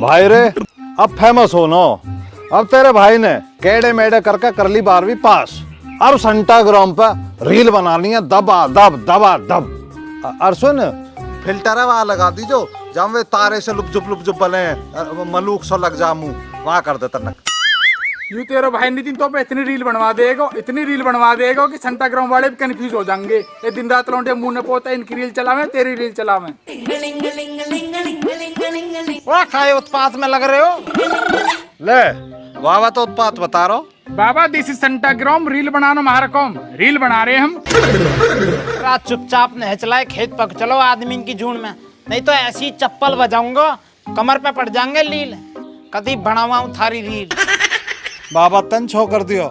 भाई रे अब फेमस हो नो। अब तेरे भाई ने केड़े मेड़े करके कर ली 12वीं पास। अब संटाग्राम पे रील बनानी है दबा दब दबा दब। और सुन फिल्टर वहां लगा दीजो जब वे तारे से लुप जुप बने मलूक सो लग जामू वहां कर दे तनक। यू तेरा भाई नितिन तो पे इतनी रील बनवा देगा कि संटाग्राम वाले भी कंफ्यूज हो जाएंगे। ये दिन रात लौंडे मुंह न पोता इनकी रील चलावे तेरी रील चलावे। वाह खाए उत्पात में लग रहे हो। ले वाह तो उत्पात बता रहा बाबा दिस इज संटाग्राम रील बनाना हमारा काम। रील बना रहे हम। रात चुपचाप नहीं चलाए खेत पक चलो आदमी की जून में, नहीं तो ऐसी चप्पल बजाऊंगा कमर पे पड़ जाएंगे लील। कभी बनावाऊं थारी रील। बाबा तन छो कर दियो।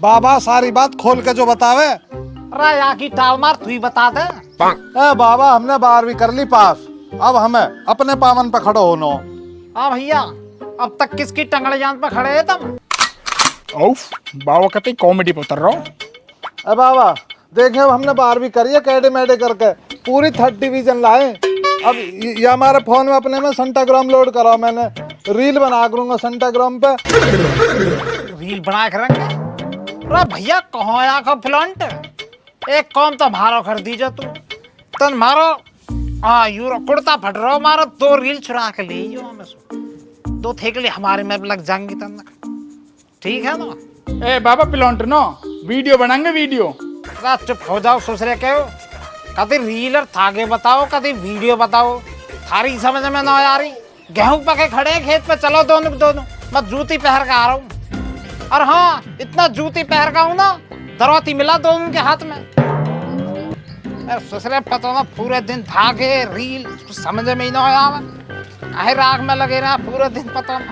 बाबा सारी बात खोल के जो बतावे। अरे यहाँ की टाल मार तू ही बता दे। ए बाबा हमने 12वीं कर ली पास। अब हमें अपने पावन पे खड़ो होनो। हाँ भैया अब तक किसकी टंगड़े जान पे खड़े है तुम। उफ बाबा कहते कॉमेडी पे उतर रहा हूँ। ए बाबा देखे हमने 12वीं करी है कैडे मेडे करके पूरी 3rd डिवीजन लाए। अब ये हमारे फोन में अपने में संटाग्राम लोड करा मैंने। रील बना करूंगा संटाग्राम पे। रील बना कर अरे भैया कहो या का फ्लंट एक काम तो मारो कर दीजो तू तन मारो। हाँ यूरो कुर्ता फट रहा मारो 2 रील छुड़ा के ले जो हमें 2 थे के लिए हमारे में लग जाएंगी तन। ठीक है ना। ए बाबा पिलौंट नो वीडियो बनाएंगे वीडियो। रात चुप हो जाओ सुसरे के हो। कभी रील और थागे बताओ कभी वीडियो बताओ थारी समझ में ना आ रही। गेहूं पके खड़े हैं खेत पे चलो दोनों मैं जूती पहन के आ रहा हूँ। और हाँ इतना जूती पहन का हूँ ना दरौती मिला दोनों के हाथ में। ससुरे पता ना पूरे दिन धागे रील समझ में ही ना आया। राग में लगे रहा पूरे दिन पता ना।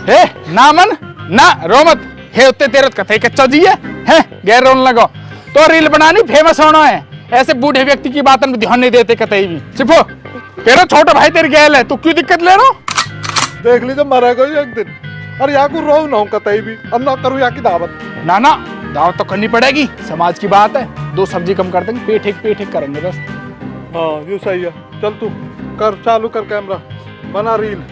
हे ना मन ना रोमत हे उत्ते तेरे कथे कच्चा जी है गैर रोन लगो तो रील बनानी फेमस होना है। ऐसे बूढ़े व्यक्ति की बातों में ध्यान नहीं देते कतई भी। सिर्फ तेरा छोटा भाई तेरी गैल है तू क्यों दिक्कत ले रहा। देख लीजिए मरेगा एक दिन। और यहाँ को रो ना कतई भी अब ना करूँ यहाँ की दावत। ना ना दावत तो करनी पड़ेगी समाज की बात है। 2 सब्जी कम कर देंगे पेट एक करेंगे बस। हाँ ये सही है। चल तू कर चालू कर कैमरा बना रील।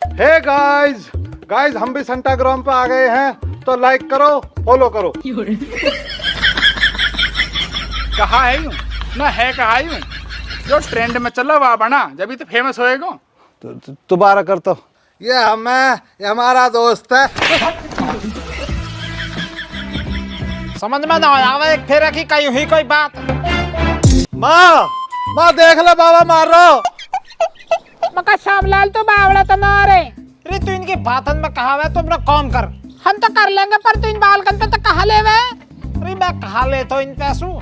हे गाइस हम भी संटाग्राम पे आ गए हैं तो लाइक करो फॉलो करो। कहा है यूं ना है कहा यूं जो ट्रेंड में चला हुआ बना जब तो फेमस होएगा। दोबारा कर तो ये हमारा दोस्त है। समझ में ना आया एक फेरा की कहीं हुई कोई बात। माँ देख ले बाबा मार रहा। मका श्यामलाल तो बावड़ा तो ना रे। अरे तू इनकी बातन में कहा है तुम लोग काम कर हम तो कर लेंगे पर तू इन बालकन पे तो कहा ले वे। अरे मैं कहा ले तो इन पैसों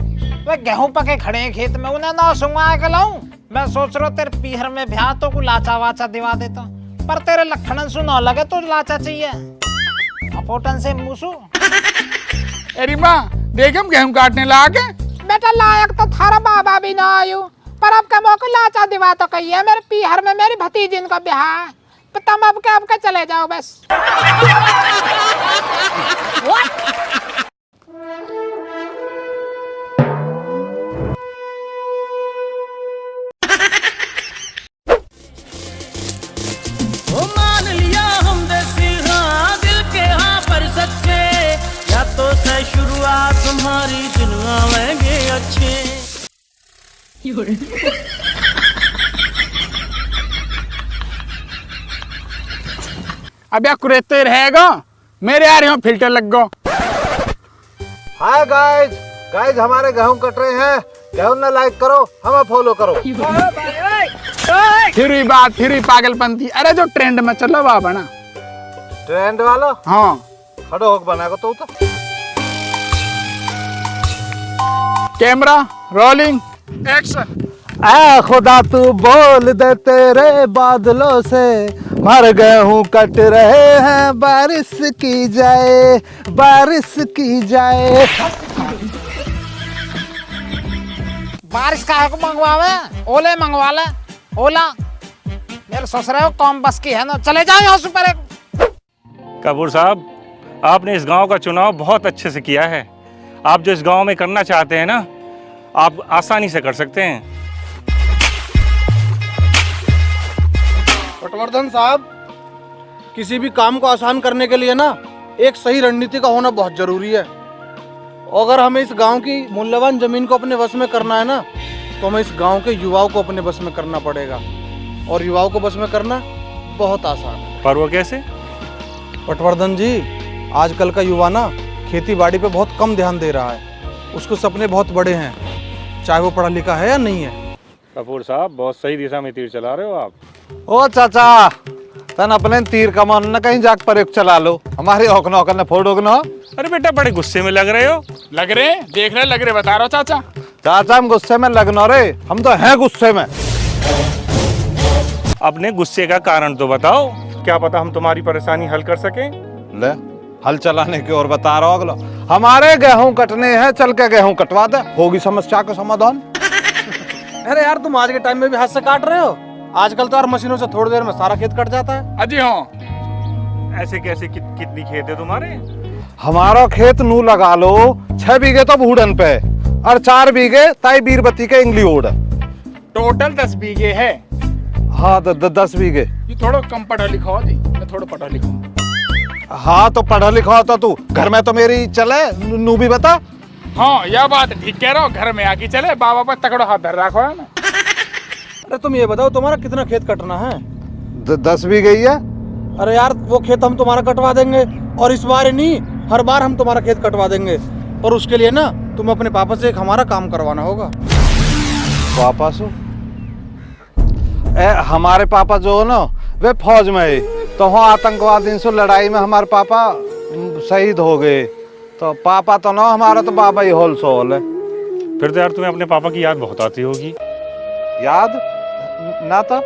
वे गेहूं पके खड़े हैं खेत में उन्हें ना सुंगा के लाऊं। मैं सोच रहा तेरे पीहर में ब्याह तो को लाचा वाचा दिवा देता पर तेरे लखनन सु ना लगे तो लाचा चाहिए अपोटन से मुसु। अरे माँ देख हम गेहूं काटने लागे। बेटा लायक तो थारा बाबा भी ना आयु पर अब का मौका लाचा दिवा तो कही है मेरे पीहर में मेरी भतीजिन का ब्याह तुम अब के चले जाओ बस। मान लिया हमने सिहा दिल के हाँ पर सच्चे या तो से शुरुआत तुम्हारी दिन आवेंगे अच्छे। अब यार कुरेते रहेगा मेरे यार यहाँ फिल्टर लग गो। हाय गाइस हमारे गेहूं कट रहे हैं। गेहूं ने लाइक करो हमें फॉलो करो। फिर ही पागलपंथी। अरे जो ट्रेंड में चलो वह बना ट्रेंड वाला। हाँ खड़ो होकर बनाएगा तो कैमरा रोलिंग एक्शन। ऐ खुदा तू बोल दे तेरे बादलों से मर गेहूं कट रहे हैं बारिश की जाए। बारिश का को मंगवावे ओले मंगवा ले ओला मेरे ससुरे को कम बस की है ना। चले जाओ यहाँ से परे। कपूर साहब आपने इस गांव का चुनाव बहुत अच्छे से किया है। आप जो इस गांव में करना चाहते हैं ना आप आसानी से कर सकते हैं। पटवर्धन साहब, किसी भी काम को आसान करने के लिए ना एक सही रणनीति का होना बहुत जरूरी है। अगर हमें इस गांव की मूल्यवान जमीन को अपने वश में करना है ना, तो हमें इस गांव के युवाओं को अपने वश में करना पड़ेगा। और युवाओं को वश में करना बहुत आसान है। पर वो कैसे? पटवर्धन जी, आजकल का युवा ना खेती बाड़ी पे बहुत कम ध्यान दे रहा है। उसको सपने बहुत बड़े हैं, चाहे वो पढ़ा लिखा है या नहीं है। कपूर साहब, बहुत सही दिशा में तीर चला रहे हो आप। ओ चाचा, तन अपने तीर कमान न कहीं जाक प्रयोग चला लो, हमारी औकनो औकन फोड़ोग न। अरे बेटा, बड़े गुस्से में लग रहे हो। लग रहे देख रहे लग रहे बता रहा हूं चाचा। चाचा हम गुस्से में लगनो रे, हम तो हैं गुस्से में। अपने गुस्से का कारण तो बताओ, क्या पता हम तुम्हारी परेशानी हल कर सकें। ले, हल चलाने की ओर बता रहा अगलो। हमारे गेहूं कटने हैं, चल के गेहूं कटवा दे, होगी समस्या का समाधान। अरे यार, तुम आज के टाइम में भी हाथ से काट रहे हो? आजकल तो यार मशीनों से थोड़ी देर में सारा खेत कट जाता है। अजी हाँ, ऐसे कैसे कितनी खेत है तुम्हारे? हमारा खेत नू लगा लो 6 बीघे तो भूडन पे और 4 बीघे ताई बीरबती के इंगली ओड। टोटल 10 बीघे है। हाँ 10 बीघे। ये थोड़ा कम पढ़ा लिखा हो जी, मैं थोड़ा पढ़ा लिखा हूं। हाँ तो पढ़ा लिखा होता तू घर में तो मेरी चले, नू भी बता। हाँ यह बात ठीक कह रहा हो, घर में आके चले बाबा पर तकड़ो हाथ धर रखो है ना। अरे तुम ये बताओ, तुम्हारा कितना खेत कटना है? 10 बीघे ही है। अरे यार, वो खेत हम तुम्हारा कटवा देंगे, और इस बार ही नहीं, हर बार हम तुम्हारा खेत कटवा देंगे। और उसके लिए ना तुम्हें अपने पापा से एक हमारा काम करवाना होगा। वापस हमारे पापा जो हो ना वे फौज में है, तो हो आतंकवादियों से लड़ाई में हमारे पापा शहीद हो गए। तो पापा तो ना हमारा, तो बाबा ही होल सोल है। फिर तो यार तुम्हें अपने पापा की याद बहुत आती होगी। याद ना था।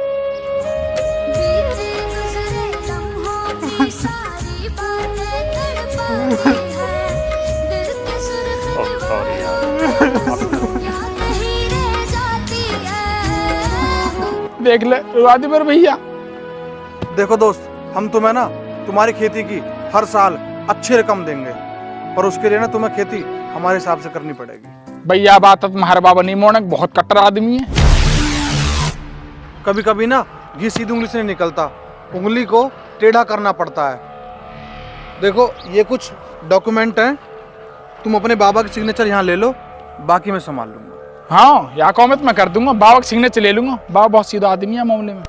सॉरी यार। देख ले वादी पर भैया। देखो दोस्त, हम तुम्हें ना तुम्हारी खेती की हर साल अच्छी रकम देंगे, पर उसके लिए ना तुम्हें खेती हमारे हिसाब से करनी पड़ेगी। भैया बात तो तुम्हारे बाबा नहीं मोड़क, बहुत कट्टर आदमी है। कभी कभी ना घी सीधी उंगली से नहीं निकलता, उंगली को टेढ़ा करना पड़ता है। देखो ये कुछ डॉक्यूमेंट हैं, तुम अपने बाबा की सिग्नेचर यहाँ ले लो, बाकी मैं संभाल लूंगा। हाँ या कौमत मैं कर दूंगा, बाबा का सिग्नेचर ले लूंगा। बाबा बहुत सीधा आदमी है मामले में।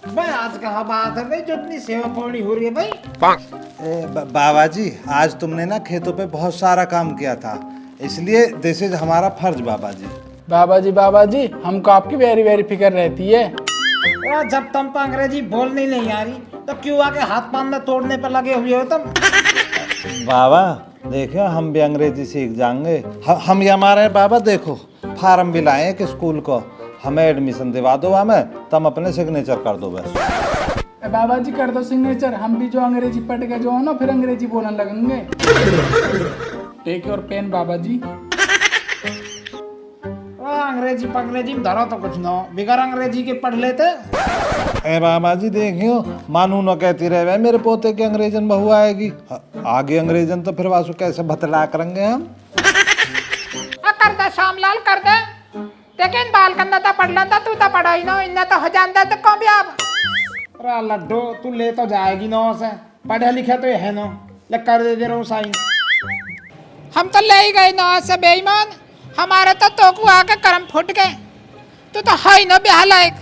भाई आज कहाँ बात है भाई, जो इतनी सेवा पौनी हो रही है भाई। बाबा जी, आज तुमने ना खेतों पे बहुत सारा काम किया था, इसलिए दिस इज हमारा फर्ज। बाबा जी हमको आपकी वेरी वेरी फिक्र रहती है। और जब तुम तो अंग्रेजी बोलने नहीं आ रही, तो क्यों आके हाथ पांव तोड़ने पर लगे हुए हो तुम? बाबा देखो, हम भी अंग्रेजी सीख जाएंगे। हम ये हमारे बाबा देखो फार्म भी लाए कि स्कूल को, हमें एडमिशन दिवा दो, हमें तुम अपने सिग्नेचर कर दो बस। बाबा जी कर दो सिग्नेचर, हम भी जो अंग्रेजी पढ़ के जो है ना फिर अंग्रेजी बोलने लगेंगे। टेक योर पेन बाबा जी। अंग्रेजी पंग्रेजी में धरो तो कुछ ना, बिगर अंग्रेजी के पढ़ लेते। ए बाबा जी देखियो, मानू न कहती रहे मेरे पोते की अंग्रेजन बहू आएगी, आगे अंग्रेजन तो फिर वासु कैसे बतला करेंगे हम। कर दे श्यामलाल कर दे, लेकिन बाल कंधा तो पढ़ लेता, तू तो पढ़ा ही ना, इन्हें तो हो जानता तो कौन भी आप। अरे लड्डू तू ले तो जाएगी ना से, पढ़े लिखे तो है ना, ले कर दे रहा हूँ साइन। हम तो ले ही गए ना से बेईमान, हमारे तो तोकू आके करम फुट गए, तू तो है ही ना ब्याह लायक।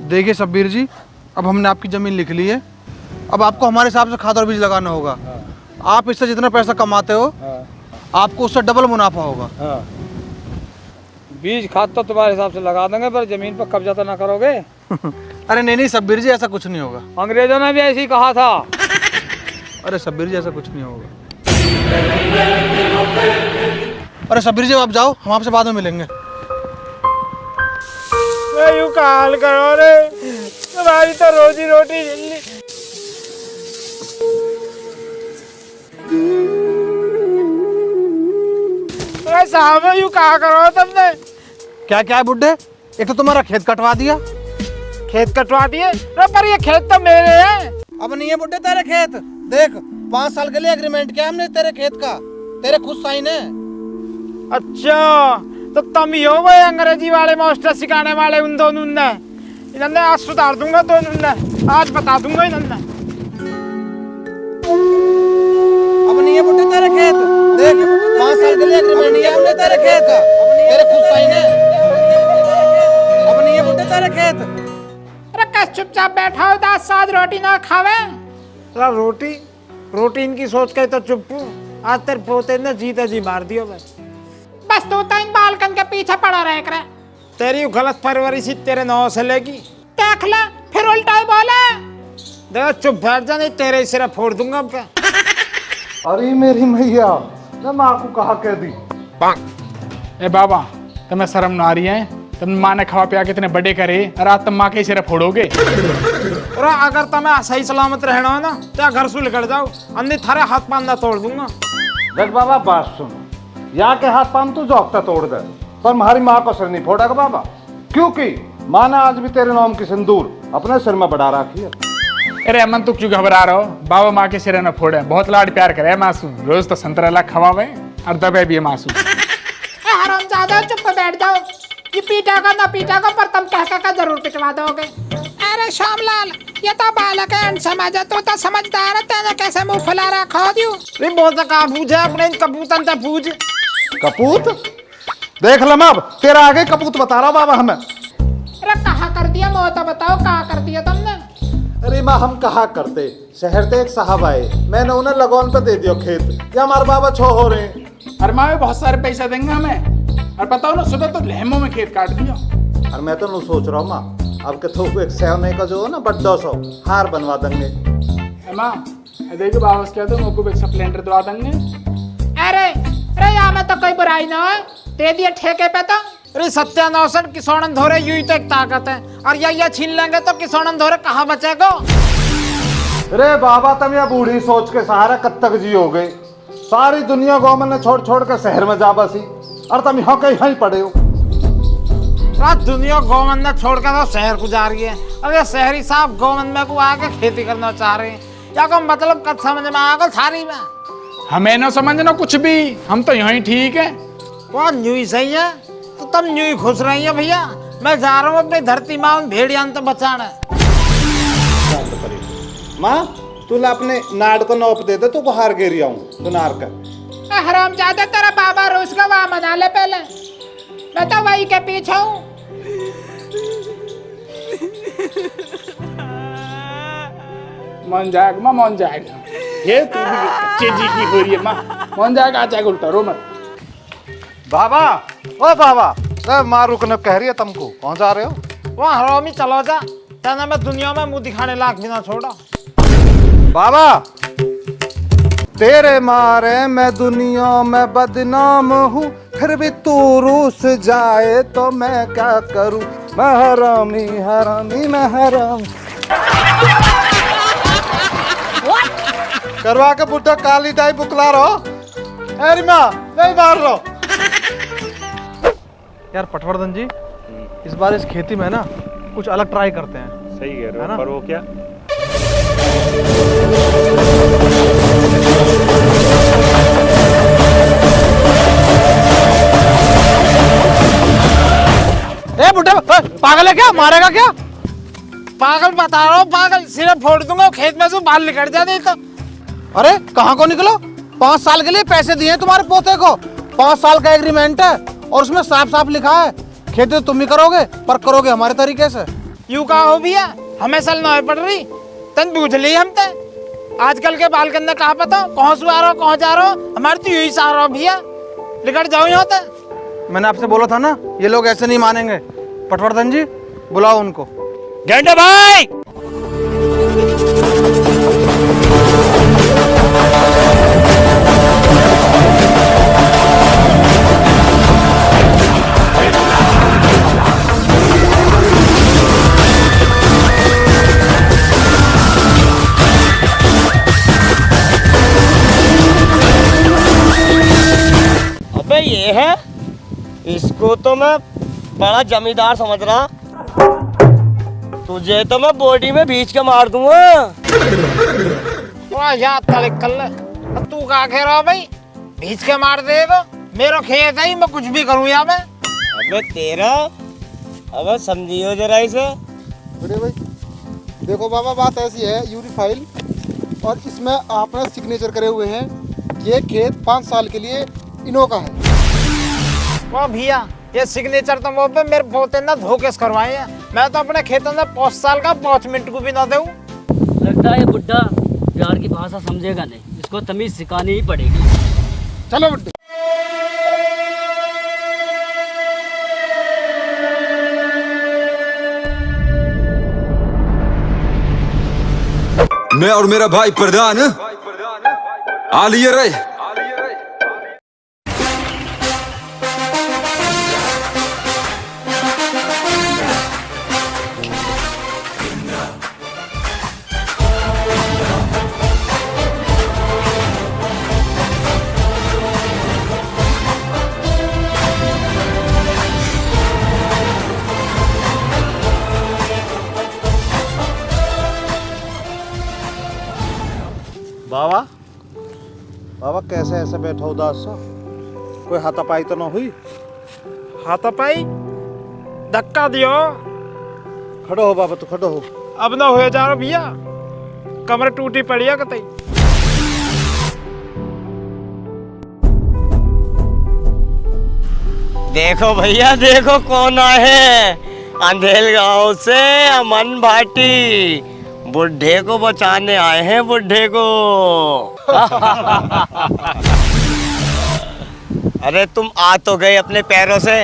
देखिए शब्बीर जी, अब हमने आपकी जमीन लिख ली है, अब आपको हमारे हिसाब से खाद और बीज लगाना होगा। आप इससे जितना पैसा कमाते हो, आपको उससे डबल मुनाफा होगा। बीज खाद तो तुम्हारे हिसाब से लगा देंगे, पर जमीन पर कब्जा तो ना करोगे। अरे नहीं शब्बीर जी, ऐसा कुछ नहीं होगा। अंग्रेजों ने भी ऐसे ही कहा था। अरे शब्बीर जी, ऐसा कुछ नहीं होगा। अरे शब्बीर जी आप जाओ, हम आपसे बाद में मिलेंगे। यूं काल करो रे, तुम्हारी तो रोजी रोटी जल्दी। साहब यू कहा करो तुमने। क्या क्या है बुड्ढे, एक तो तुम्हारा खेत कटवा दिया। खेत कटवा दिए? अरे पर ये खेत तो मेरे हैं। अब नहीं है बुड्ढे तेरे खेत, देख 5 साल के लिए एग्रीमेंट किया हमने तेरे खेत का, तेरे खुद साइन है। अच्छा तो तुम ही हो वो अंग्रेजी वाले मास्टर सिखाने वाले उन दोनों ने। इन्होंने आज सुधार दूंगा दोनों ने, आज बता दूंगा इन्होंने। अब नहीं है बुड्ढे तेरे खेत, देख 5 साल के लिए एग्रीमेंट किया हमने तेरे खेत का, तेरे खुद साइन है। अब नहीं है बुड्ढे तेरे खेत। अरे कस चुपचाप बैठा हो, 10 साथ रोटी ना खावे। अरे रोटी इनकी सोच के तो चुप हूँ। आज तेरे पोते ने जीते जी मार दियो बस तू तो इन बालकन के पीछे पड़ा रह कर। तेरी गलत परवरिश तेरे नौ से लेगी। देख ले फिर उल्टा ही बोले। देख चुप बैठ जा, नहीं तेरे सिर फोड़ दूंगा अब क्या। अरे मेरी मैया, मैं माँ को कहा कह दी। ए बाबा तुम्हें शर्म ना आ रही है? तुम माँ ने खवा पिया के इतने बड़े करे और आज तुम माँ के सिर फोड़ोगे। और अगर तुम्हें सही सलामत रहना हो ना तो घर से निकल जाओ, अन्य थारे हाथ पांदा तोड़ दूंगा। देख बाबा बात सुनो, यहाँ के हाथ पाम तू जोकता तोड़ दे, पर हमारी माँ को सिर नहीं फोड़ेगा बाबा, क्योंकि माँ ने आज भी तेरे नाम की सिंदूर अपने सिर में बढ़ा रखी है। अरे अमन तू क्यों घबरा रहा हो? बाबा माँ के सिर न फोड़े, बहुत लाड प्यार करे मासूम, रोज तो संतरा ला खवावे और दबे भी है मासूम। हरामजादा चुप बैठ जाओ, ये पीटेगा ना पीटेगा पर तुम कह जरूर पिटवा दोगे। अरे श्यामलाल ये तो बालक है, समझ तो समझदार है, तेने कैसे मुंह फुला रखा दियो। रे बहुत का पूछे अपने कबूतन से पूछ। कपूत देख लम, अब तेरा आगे कपूत बता रहा बाबा हमें। अरे कहा कर दिया वो तो बताओ, कहा कर दिया तुमने? अरे माँ हम कहा करते, शहर से एक साहब आए, मैंने उन्हें लगौन पे दे दिया खेत, या हमारे बाबा छो हो रहे हैं। अरे माँ बहुत सारे पैसा देंगे हमें, और बताओ ना सुबह तो लहमों में खेत काट दिया। और मैं तो नहीं सोच रहा हूँ माँ, अब के थोक एक सोने का जो है ना बड्डा सो हार बनवा देंगे। माँ देखो बाबा से कहते मुझको एक स्प्लेंडर दिला देंगे। अरे अरे यहाँ में तो कोई बुराई ना है, दे दिए ठेके पे तो। अरे सत्यानाशन किसौनन धोरे यूं ही तो एक ताकत है, और ये छीन लेंगे तो किसौनन धोरे कहाँ बचेगा। अरे बाबा तुम ये बूढ़ी सोच के सहारा कब तक जी हो गए, सारी दुनिया गवर्नमेंट ने छोड़ छोड़ के शहर में जा बसी, और तुम यहाँ के यहाँ ही पड़े हो। दुनिया गवर्नमेंट ने छोड़ के तो शहर को जा रही है, अरे शहरी साहब गवर्नमेंट में को आके खेती करना चाह रहे हैं, या को मतलब कद समझ में आगे थारी में। हमें ना समझना कुछ भी, हम तो यहाँ ही ठीक है। वो न्यू ही सही है, तो तुम न्यू ही खुश रही है भैया। मैं जा रहा हूँ अपनी धरती माँ भेड़िया तो बचाना। माँ तू अपने नाड़ को नौप दे दे, तू हार गिर आऊँ सुनार कर। हरामजादा तेरा बाबा रोज का वहाँ मना ले पहले, मैं तो वही के पीछे हूँ। मन जाएगा माँ, मन जाएगा, ये तू भी कच्चे जी की हो रही है माँ, मन जाएगा आ जाएगा, उल्टा रो मत। बाबा ओ बाबा, माँ रुकने कह रही है तुमको, कहाँ जा रहे हो? वहाँ हरामी चलो जा, तेने मैं दुनिया में मुंह दिखाने लायक भी ना छोड़ा। बाबा तेरे मारे मैं दुनिया में बदनाम हूँ, फिर भी तू रूस जाए तो मैं क्या करूँ, मैं हरामी हरामी मैं हरामी। करवा के बुढ़ा काली डाई बुकला रहो। अरे माँ नहीं मार रहा। यार पटवर्धन जी, इस बार इस खेती में ना कुछ अलग ट्राई करते हैं। सही कह रहे है ना? हो, पर वो क्या? ए बुड्ढे पागल है क्या, मारेगा क्या? पागल बता रहा हूँ, पागल सिर्फ फोड़ दूंगा खेत में से बाल निकल जाए नहीं तो। अरे कहाँ को निकलो, 5 साल के लिए पैसे दिए तुम्हारे पोते को, 5 साल का एग्रीमेंट है, और उसमें साफ साफ लिखा है खेती तो तुम ही करोगे, पर करोगे हमारे तरीके से। यूं कहा हो भैया, हमें सल ना पड़ रही, तन बूझ ली हम ते। आजकल के बाल कंधे कहाँ पता कौन से आ रहा हो कौन जा रहा हो, हमारे तो यही सहारा हो भैया, निकट जाओ यहाँ ते। मैंने आपसे बोला था ना, ये लोग ऐसे नहीं मानेंगे। पटवर्धन जी बुलाओ उनको। गेंडे भाई, अबे ये है तो मैं बड़ा जमींदार समझ रहा, तुझे तो मैं बॉडी में बीच के मार दूंगा। याद तलिक तू का कह रहा भाई, बीच के मार देगा? मेरा खेत है, मैं कुछ भी करूँ यहाँ मैं। अबे तेरा, अबे समझियो जरा इसे। बड़े भाई देखो बाबा, बात ऐसी है, यूरी फाइल और इसमें आपने सिग्नेचर करे हुए हैं। ये खेत 5 साल के लिए इनो का है। वो भैया ये सिग्नेचर तो वो पे मेरे पोते ने धोखे से करवाए हैं। मैं तो अपने खेतों में 5 साल का 5 मिनट को भी ना दूं। लगता है ये बुड्ढा प्यार की भाषा समझेगा नहीं, इसको तमीज सिखानी ही पड़ेगी। चलो बुड्ढे। मैं और मेरा भाई प्रधान आ लिए रहे। बाबा बाबा कैसे ऐसे बैठा उदास सा? कोई हाथापाई तो ना हुई? हाथापाई धक्का दियो। खड़ो हो बाबा, तू खड़ो हो। अब ना हो जा रहा भैया, कमर टूटी पड़ी है कतई। देखो भैया देखो कौन आए, अंधेल गांव से अमन भाटी, बुढ़े को बचाने आए हैं, बुढ़े को। अरे तुम आ तो गए अपने पैरों से,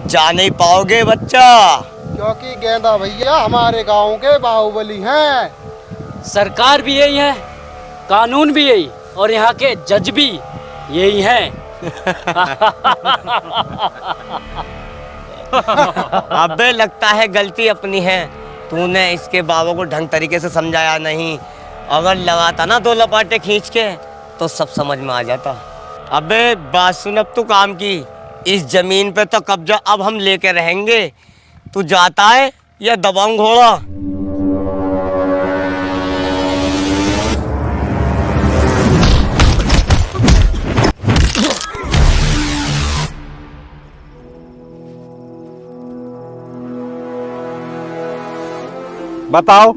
जा नहीं पाओगे बच्चा। क्योंकि गेंदा भैया हमारे गांव के बाहुबली हैं। सरकार भी यही है, कानून भी यही, और यहाँ के जज भी यही हैं। अबे लगता है गलती अपनी है, तूने इसके बाबा को ढंग तरीके से समझाया नहीं। अगर लगाता ना 2 लपाटे खींच के तो सब समझ में आ जाता। अबे बात सुन, अब तू काम की, इस जमीन पे तो कब्जा अब हम लेके रहेंगे। तू जाता है या दबाऊं घोड़ा? बताओ,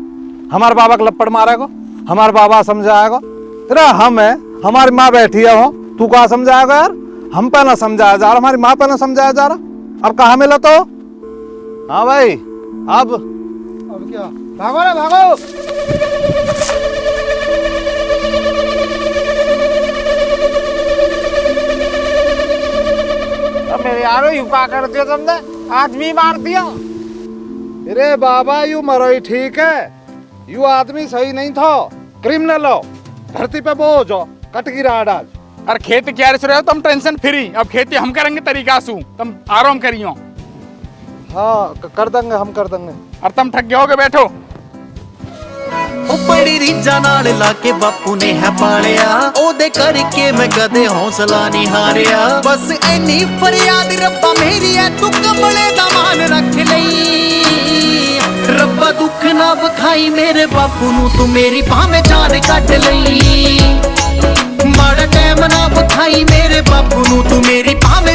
हमारे बाबा को लपड़ मारेगा? हमारे बाबा समझाएगा? तेरा हम है, हमारी माँ बैठी है हो, तू कहाँ समझाएगा यार? हम पे ना समझाया जा रहा, हमारी माँ पे ना समझाया जा रहा। अब कहाँ मिला तो? हाँ भाई, अब क्या? भागो ना भागो। अब मेरे यारो यू का कर दिया तुमने, आदमी मार दिया। अरे बाबा यू मरो ही ठीक है, यू आदमी सही नहीं था, क्रिमिनल हो, धरती पे बोझ हो, कटकी राड आज। अरे खेत क्या रहे हो तुम, टेंशन फ्री। अब खेती हम करेंगे तरीका से, तुम आराम करियो। हाँ कर देंगे, हम कर देंगे। और तुम ठग गए होगे, बैठो। बड़ी रीझा नाल लाके बापू ने है पालिया, ओदे करके मैं कदे हौसला नहीं हारिया। बस इन्नी फरियाद रब्बा मेरी है, तू कमले दा मान रख लई। रब्बा दुख ना बखाई मेरे बापू नू, तू मेरी भावें जान कट लई। माड़ा टैम ना बखाई मेरे बापू नू, तू मेरी भावें